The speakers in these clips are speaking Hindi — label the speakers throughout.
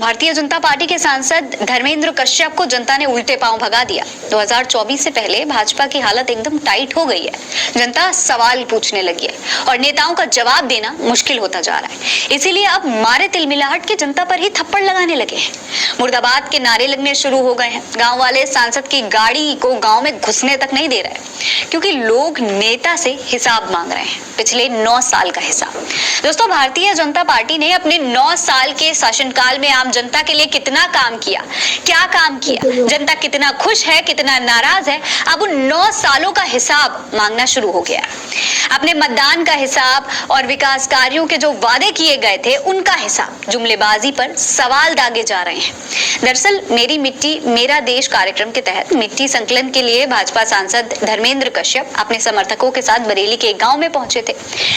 Speaker 1: भारतीय जनता पार्टी के सांसद धर्मेंद्र कश्यप को जनता ने उल्टे पांव भगा दिया। 2024 से पहले भाजपा की हालत एकदम टाइट हो गई है। जनता सवाल पूछने लगी है और नेताओं का जवाब देना मुश्किल होता जा रहा है। इसीलिए अब मारे तिलमिलाहट के जनता पर ही थप्पड़ लगाने लगे हैं। मुर्दाबाद के नारे लगने शुरू हो गए हैं। गांव वाले सांसद की गाड़ी को गांव में घुसने तक नहीं दे रहे क्योंकि लोग नेता से हिसाब मांग रहे हैं, पिछले 9 साल का हिसाब। दोस्तों, भारतीय जनता पार्टी ने अपने 9 साल के शासनकाल में आम जनता के लिए कितना काम किया, क्या काम किया, जनता कितना खुश है, कितना नाराज है, अब उन 9 सालों का हिसाब मांगना शुरू हो गया। अपने मतदान का हिसाब और विकास कार्यों के जो वादे किए गए थे उनका हिसाब, जुमलेबाजी पर सवाल दागे जा रहे हैं। दरअसल मेरी मिट्टी मेरा देश कार्यक्रम के तहत मिट्टी संकलन के लिए भाजपा सांसद धर्मेंद्र कश्यप अपने समर्थकों के साथ बरेली के एक गांव में पहुंचे थे।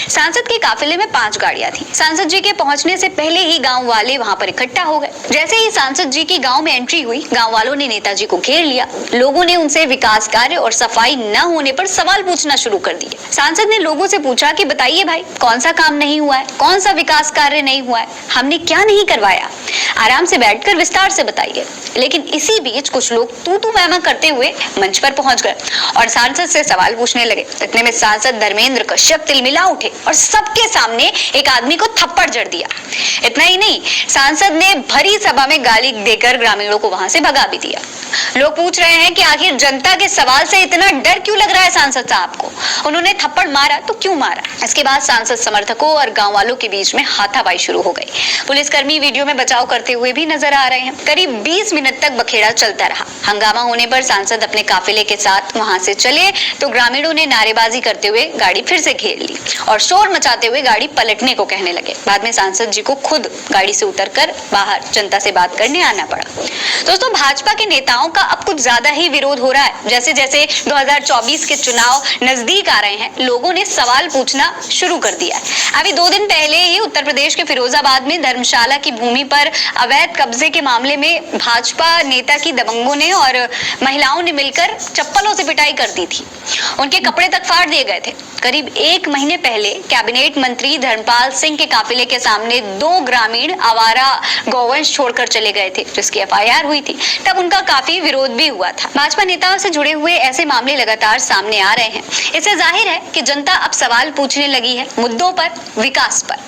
Speaker 1: सांसद के काफिले में 5 गाड़ियां थी। सांसद जी के पहुंचने से पहले ही गांव वाले वहां पर इकट्ठा हो गए। जैसे ही सांसद जी की गांव में एंट्री हुई, गांव वालों ने नेताजी को घेर लिया। लोगों ने उनसे विकास कार्य और सफाई न होने पर सवाल पूछना शुरू कर दिए। सांसद ने लोगों से पूछा कि बताइए भाई, कौन सा काम नहीं हुआ है, कौन सा विकास कार्य नहीं हुआ है, हमने क्या नहीं करवाया, आराम से बैठकर विस्तार से बताइए। लेकिन इसी बीच कुछ लोग तू मैमा करते हुए मंच पर पहुंच गए और सांसद से सवाल पूछने लगे। इतने में सांसद धर्मेंद्र कश्यप तिलमिला उठे और सबके सामने एक आदमी को थप्पड़ जड़ दिया। इतना ही नहीं, सांसद ने भरी सभा में गाली देकर ग्रामीणों को वहां से भगा भी दिया। लोग पूछ रहे हैं कि आखिर जनता के सवाल से इतना डर क्यों लग रहा है सांसद साहब को, उन्होंने थप्पड़ मारा तो क्यों मारा। इसके बाद सांसद समर्थकों और गांव वालों के बीच में हाथापाई शुरू हो गई। पुलिसकर्मी वीडियो में बचाव करते हुए भी नजर आ रहे हैं। करीब 20 मिनट तक बखेड़ा चलता रहा। हंगामा होने पर सांसद अपने काफिले के साथ वहां से चले तो ग्रामीणों ने नारेबाजी करते हुए गाड़ी फिर से घेर ली और शोर मचाते हुए गाड़ी पलटने को कहने लगे। बाद में सांसद जी को खुद गाड़ी से उतरकर बाहर जनता से बात करने आना पड़ा। दोस्तों, भाजपा के नेताओं का अब कुछ ज्यादा ही विरोध हो रहा है। जैसे जैसे 2024 के चुनाव नजदीक आ रहे हैं, लोगों ने सवाल पूछना शुरू कर दिया है। अभी 2 दिन पहले ही उत्तर प्रदेश के फिरोजाबाद में धर्मशाला की भूमि पर अवैध कब्जे के मामले में भाजपा नेता की दबंगों ने और महिलाओं ने मिलकर चप्पलों से पिटाई कर दी थी। उनके कपड़े तक फाड़ दिए गए थे। करीब 1 महीने पहले कैबिनेट मंत्री धर्मपाल सिंह के काफिले के सामने 2 ग्रामीण आवारा गौवंश छोड़कर चले गए थे, जिसकी FIR हुई थी। तब उनका काफी विरोध भी हुआ था। भाजपा नेताओं से जुड़े हुए ऐसे मामले लगातार सामने आ रहे हैं। इससे जाहिर है कि जनता अब सवाल पूछने लगी है मुद्दों पर, विकास पर।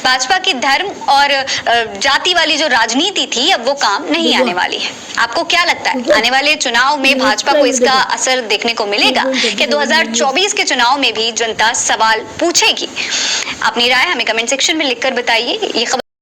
Speaker 1: भाजपा की धर्म और जाति वाली जो राजनीति थी, अब वो काम नहीं आने वाली है। आपको क्या लगता है, आने वाले चुनाव में भाजपा को इसका असर देखने को मिलेगा कि 2024 के चुनाव में भी जनता सवाल पूछेगी? अपनी राय हमें कमेंट सेक्शन में लिखकर बताइए। ये खबर